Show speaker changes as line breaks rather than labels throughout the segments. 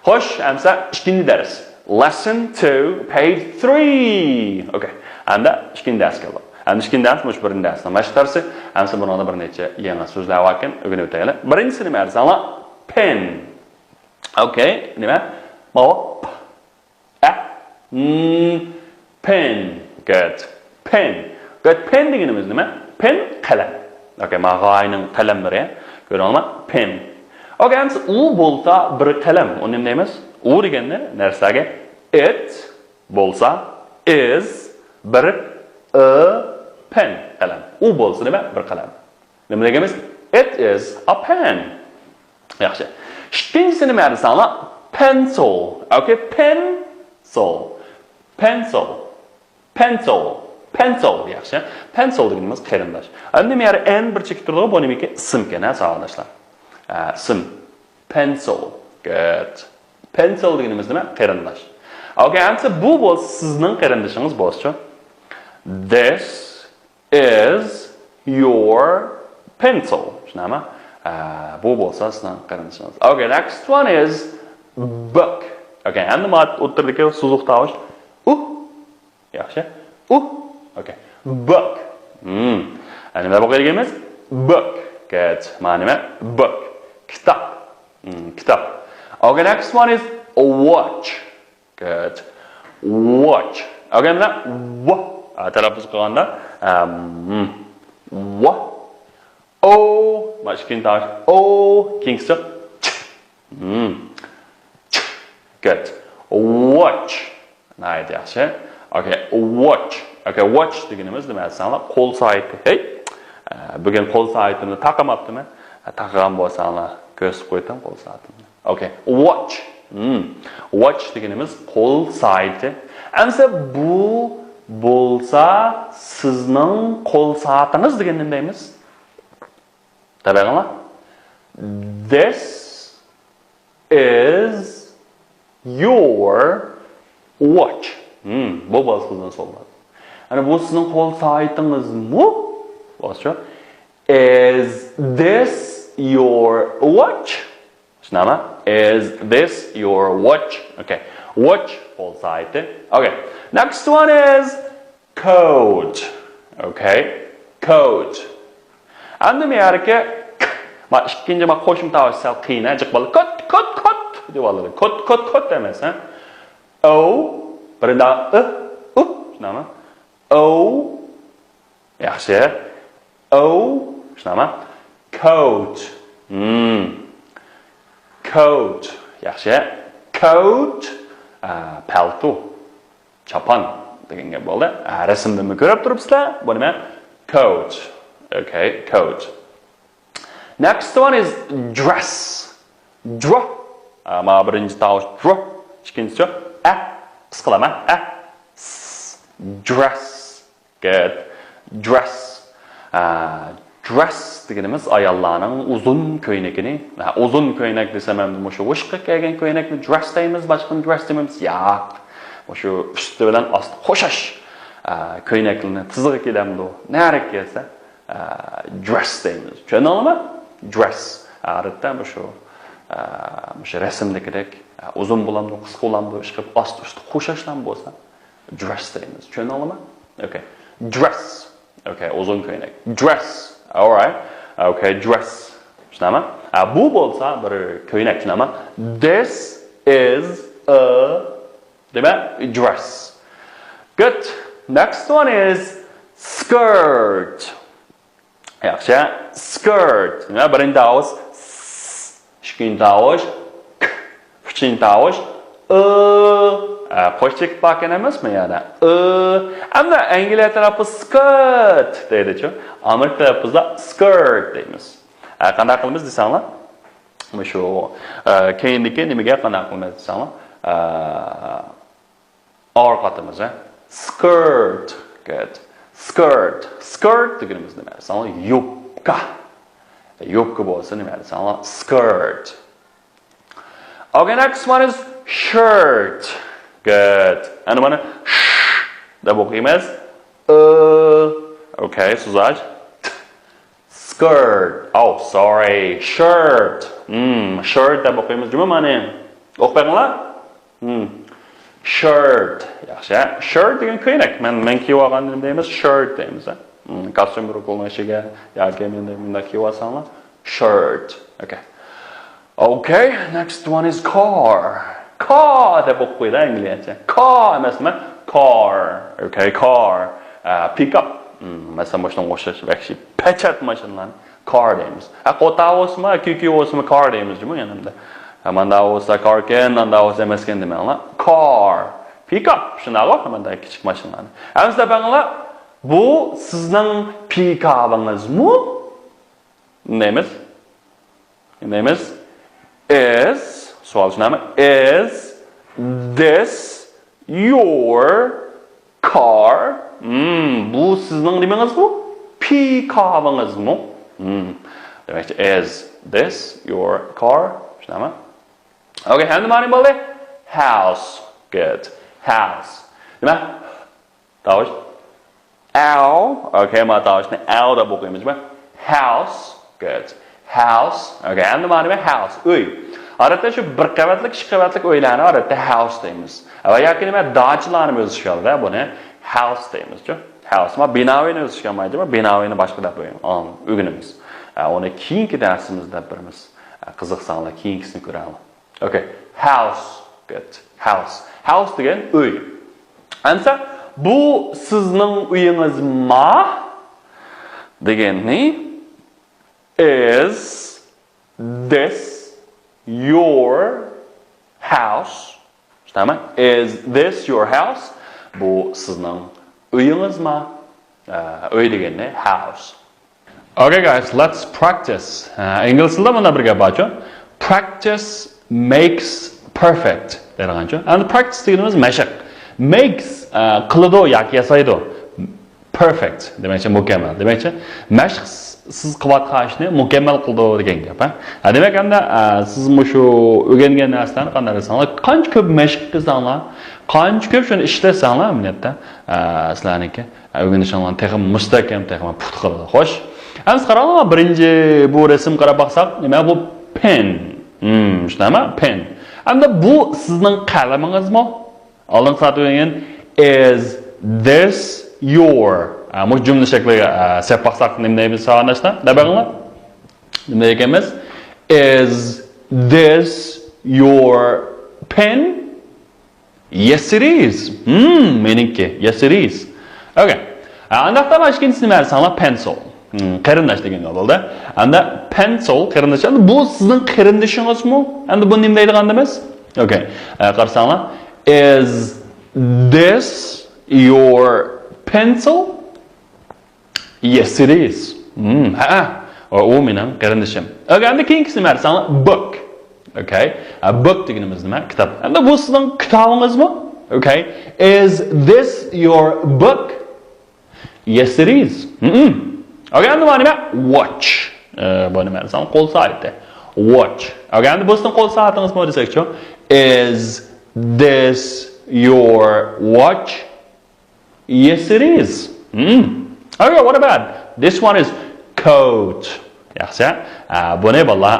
Xo'sh, amsa ikkinchi dars. Lesson 2, page 3. Okay. Anda ikkinchi dars keldi. Endi ikkinchi dars mush birinchi darsdan boshqarsa, amsa bunda bir necha yangi so'zlar bor ekan, o'rganib o'taylik. Birinchisi nima desanglar? Pen. Okay, nima? Mop. Pen. Good. Pen. Good. Pen deganimiz nima? Pen qalam. Okay, mag'ayning qalamlari. Ko'rolma? Pen. Okay, amsa u bo'lsa bir qalam. Uni nima deymiz? U deganda narsaga it bo'lsa is bir pen qalam. U bo'lsa nima? Bir qalam. Nima deganimiz? It is a pen. Yaxshi. Ikkinchisi nima desanglar? Pencil. Okay, pencil. Pencil. Pencil. Pencil yaxshi. Pencil deganimiz qarindosh. Endi men yana n bir chekib turdi, bu nimaki ism ekan, savoldoshlar. Ism. Pencil. Good. Pencil deganimiz nima? Qarindosh. Okay, amsa bu bo'lsa sizning qarindoshingiz bo'lsa, this is your pencil. Shunami? Bu bo'lsa sizning qarindoshingiz. Okay, next one is book. Okay, endi mat o'tirdiki so'zliq tovush yaxshi. Okay. Book. Endi nima bo'lganligimiz? Book. Good. Ma'ni nima? Book. Kitob. Kitob. Okay, next one is a watch. Good. Watch. Okay, mana talaffuz qilganda mashkin tovush kingsi Good. Watch. Nice, yaxshi. Okay, watch. Okay, watch deganimiz nima desanglar? Qo'l soati. Hey. Bugun qo'l soatimni taqamabdimi? Taqagan bo'lsanglar, ko'rsib qo'ydim qo'l soatimni. Okay, watch. Watch deganimiz qo'l soati. Amsa bu bo'lsa sizning qo'l soatingiz degan nima deymiz? Tabiiylar. This is your watch. Bu bo'lsa sizning so'llar. Ana bu sizning qo'l soatingizmi? Boshqa. Is this your watch? Shnama? Is this your watch? Okay. Watch qo'l soati. Okay. Next one is coat. Okay. Coat. Endi men yerga ma ikkinchi ma qo'shimcha tavsiya qiyin, jiq bo'ldi. Kot deb oladi. Kot emas, ha? O birinda shnama? O yaxshi. O shnama? Coat. Coat. Yaxshi. Coat palto. Chapon degan gap bo'ldi. Rasmda mi ko'rib turibsizlar? Bu nima? Coat. Okay, coat. Next one is dress. Draw. Ma birinchi tovush draw. Ikkinchisi qisqalama. Dress. Good. Dress. Dress deganimiz ayollarning uzun ko'ynagini, uzun ko'ynak desam ham o'sha o'shqa kelgan ko'ynakni dress deymiz, boshqa dress deymiz. Yo'q. O'sha usti bilan osti qo'shash ko'ynaklarni tizig'i kelamdi. Nari kelsa dress deymiz. Tushunarlimi? Dress. Odatda o'sha rasmdagidek uzun bo'lamdi, qisqa bo'lamdi, ishqib osti usti qo'shashdan bo'lsa dress deymiz. Tushunarlimi? Okay. Dress. Okay, uzun ko'ynak. Dress. All right. Okay, dress. Tushunami? Bu bo'lsa bir ko'ynak, tushunami? This is a dress. Good. Next one is skirt. Yaxshi. Skirt. Nima? Birinchi tovush ikkinchi tovush uchinchi tovush qo'shchek bakkan emasmi yana? Ammo Angliya tarafi skirt deydi-chi. Amerika tarafida skirt deymiz. Qanday qilamiz desanglar? Shu keyindagi nimaga qanday qilamiz desanglar? Orqatimiz, skirt. Good. Skirt. Skirt deganimiz nima? Desanglar yubka. Yubka bo'lsa nima desanglar? Skirt. Okay, next one is shirt. Good. And mana deb o'qiymiz. Okay, so'zaj. Skirt. Oh, sorry. Shirt. Shirt deb o'qiymiz. Nima ma'ni? O'qibanglar? Shirt. Yaxshi. Shirt degan ko'ylak. Men kiyib olgandim deymiz, shirt deymiz. Kostyum qo'llashiga yoki menda bunda kiyib olsanglar, shirt. Okay. Okay, next one is car. Car deb o'qib qo'ydi inglizcha. Car emasmi? Car. Okay, car. Pick up. Masalan, boshdan o'xshash vaqti pechat mashinalarni car deymiz. Qotavosmi, kikiyosmi car deymiz juma yanimda. Manda olsa carken, manda olsa emasken demaylar. Car. Pick up. Shunaqo, manda kichik mashinalarni. Ammo banglar, bu sizning pick up'ingizmi? Neyimiz? Is, savol shunami? Is this your car? Bu sizning nimangizmi? Pick up'ingizmi? Demak, is this your car? Shunami? Okay, endi ma'ni bo'ldi? House. Good. House. Nima? Tovush. Ow. Okay, ma tovushni ow deb o'qiymiz-mi? House. Good. House. Okay, endi ma'ni house. Uy. Odatda shu bir qavatlik, ikki qavatlik uylarni odatda house deymiz. Va yoki nima dachlarni o'zishganda buni house deymiz-ku. House. Ma binoyni o'zishganmaydi, binoyni boshqa deb qo'yamiz. Ugunimiz. Uni keyingi darsimizda birimiz qiziqsanlar, keyingisini ko'ramiz. Okay. House. Good. House. House degan uy. Ansa bu sizning uyingizmi? Deganni is this your house? Tamam. Is this your house? Bu sizning uyingizmi? Uy deganni house. Okay guys, let's practice. İnglizce'de buna bir gap açın. Practice makes perfect. Degancha. And practice deganimiz mashq. Makes qiladi yoki yasaydi. Perfect demakchi mukammal. Demakchi mashq siz qilayotgan ishni mukammal qildi degan gap, ha. Demak endi siz shu o'rgangan narsani qanday qilsanglar, qancha ko'p mashq qilsanglar, qancha ko'p shuni ishlasanglar, minatda sizlarniki o'rganishinglarni texnik mustahkam, texnik puxta qiladi. Xo'sh. Endi qaranglar, birinchi bu rasm qarab baqsaq, nima bu? Pen. Shunami? Pen. Endi bu sizning qalamingizmi? Oldin qiladigan is this your bu jumla shakliga sep baqsaq nima deymiz savolashda? Dabaqinglar. Nima deymiz? Is this your pen? Yes it is. Meniki. Yes it is. Okay. Andaqda boshqanchisi nima desanglar? Pencil. Qarindosh degan bo'ldi. Endi pencil qarindosh. Endi bu sizning qarindishingizmi? Endi bu nima deydigandimiz? Okay. Qarasanglar, is this your pencil? Yes it is. O mening qarindishim. Okay, endi keyingisi nima desanglar? Book. Okay. Book deganimiz nima? Kitob. Endi bu sizning kitobingizmi? Okay. Is this your book? Yes it is. Okay, endi mana watch. Bu nima desam, qo'l soati. Watch. Okay, endi bu sizning qo'l soatingiz nima desakchi? Is this your watch? Yes it is. Okay, what about this one is coat. Yaxshi. Bu ne bo'la?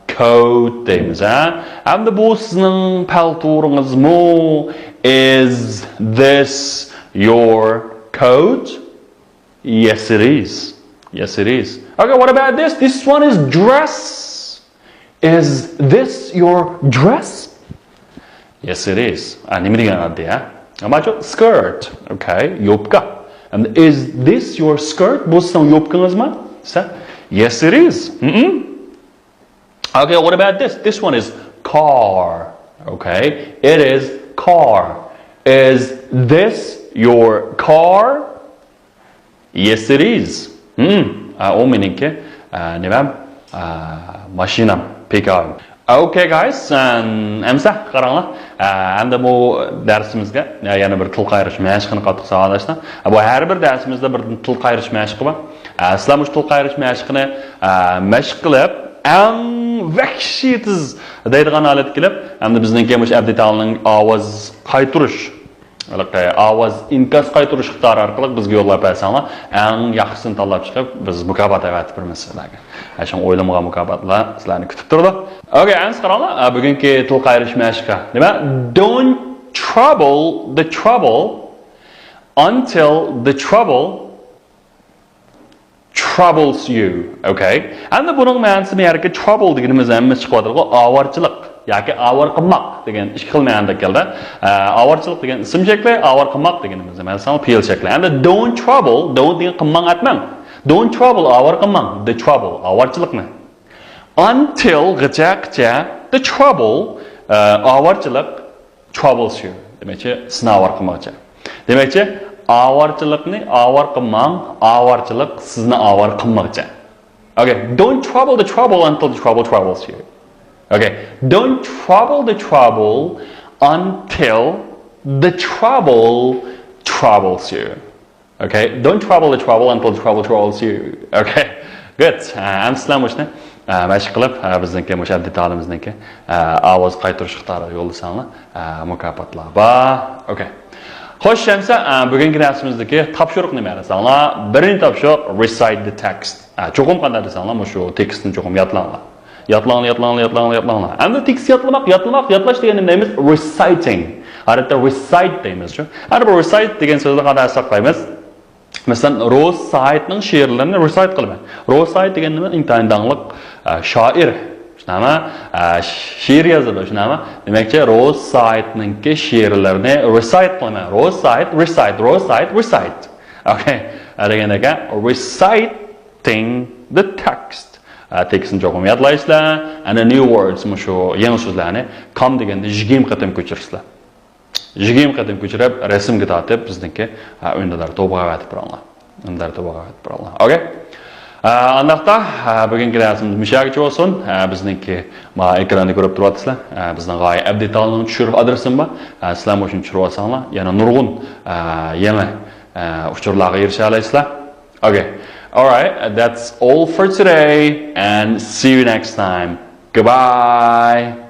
Coat deymiz, ha? Endi bu sizning paltoringizmi? Is this your coat? Yes it is. Yes, it is. Okay, what about this? This one is dress. Is this your dress? Yes, it is. Nima deganadi, ha? Amacho skirt. Okay, yopka. And is this your skirt? Bu sizning yopkangizmi? Yes, it is. Okay, what about this? This one is car. Okay, it is car. Is this your car? Yes, it is. O meniki nima? Mashina, pickup. Okay guys, amsa qaranglar. Endi bu darsimizga yana bir til qayrish mashqini qattiq savolashdi. Bu har bir darsimizda bir til qayrish mashqi bor. Sizlar bu til qayrish mashqini mashq qilib, eng vahshiysiz deydigan holat kelib, endi bizningki mush abditalning ovoz qaytirish ovoz inkos qaytarish ixtiyori orqali bizga yo'llab bersanglar, eng yaxshisini tanlab chiqib, biz mukofot avatib beramiz sizlarga. Shu o'ylamag'an mukofotlar sizlarni kutib turdi. Okay, ans qaranglar, bugungi til qayrish mashqi. Nima? Don't trouble the trouble until the trouble troubles you. Okay? Endi buning ma'nosi bu yerga trouble deganimiz hamma chiqadi, ovorchilik yoki avor qilmoq degan ikki xil ma'noda keldi. Avorchilik degan ism shakli, avor qilmoq deganimiz masalan fe'l shakli. Endi don't trouble, don't degan qilmang atmang. Don't trouble avor qilmang, the trouble avorchilikni. Until gacha the trouble avorchilik troubles you. Demakchi, sizni avor qilmoqchi. Demakchi, avorchilikni avor qilmang, avorchilik sizni avor qilmoqchi. Okay, don't trouble the trouble until the trouble troubles you. Okay, don't trouble the trouble until the trouble troubles you. Okay, don't trouble the trouble until the trouble troubles you. Okay, good. Amsizlar mushni mashq qilib bizniki mushaddid ta'limimizniki ovoz qaytarish ixtiyori yo'llasanglar mukofotlar bor. Okay. Xo'sh, Shamsa, bugungi darsimizdagi topshiriq nima desanglar? Birinchi topshiriq recite the text. Cho'qim qanday desanglar, shu tekstni cho'qim yodlanglar. Yodlanglar. Endi tekst yodlash degan nima deymiz? Reciting. Odatda recite deymiz. Endi bu recite degan so'zni qanday saqlaymiz? Masalan, Ro'zaytning she'rlarini recite qilaman. Ro'zayt degan nima? Intayindangliq shoir. Shunami? She'r yozadi, shunami? Demakchi, Ro'zaytningki she'rlarini recite qilaman. Recite. Okay. Degan ekan, reciting the text. Tekstni cho'qim yodlaysizlar, ana new words shu yangi so'zlarni com deganda 20 qatim ko'chirsizlar. 20 qatim ko'chirib, rasmga tortib bizniki o'yinlar to'g'ri avatib boranglar. Okay? Aniqda bugungi darsimiz mushaqcha bo'lsin. Bizniki ekranda ko'rib turibsizlar. Bizning g'oya abdiy ta'limni tushirib adresim bor. Sizlar uchun tushirib olsanglar, yana nurg'un yangi uchurlarga erisha olasizlar. Okay. All right, that's all for today and see you next time. Goodbye.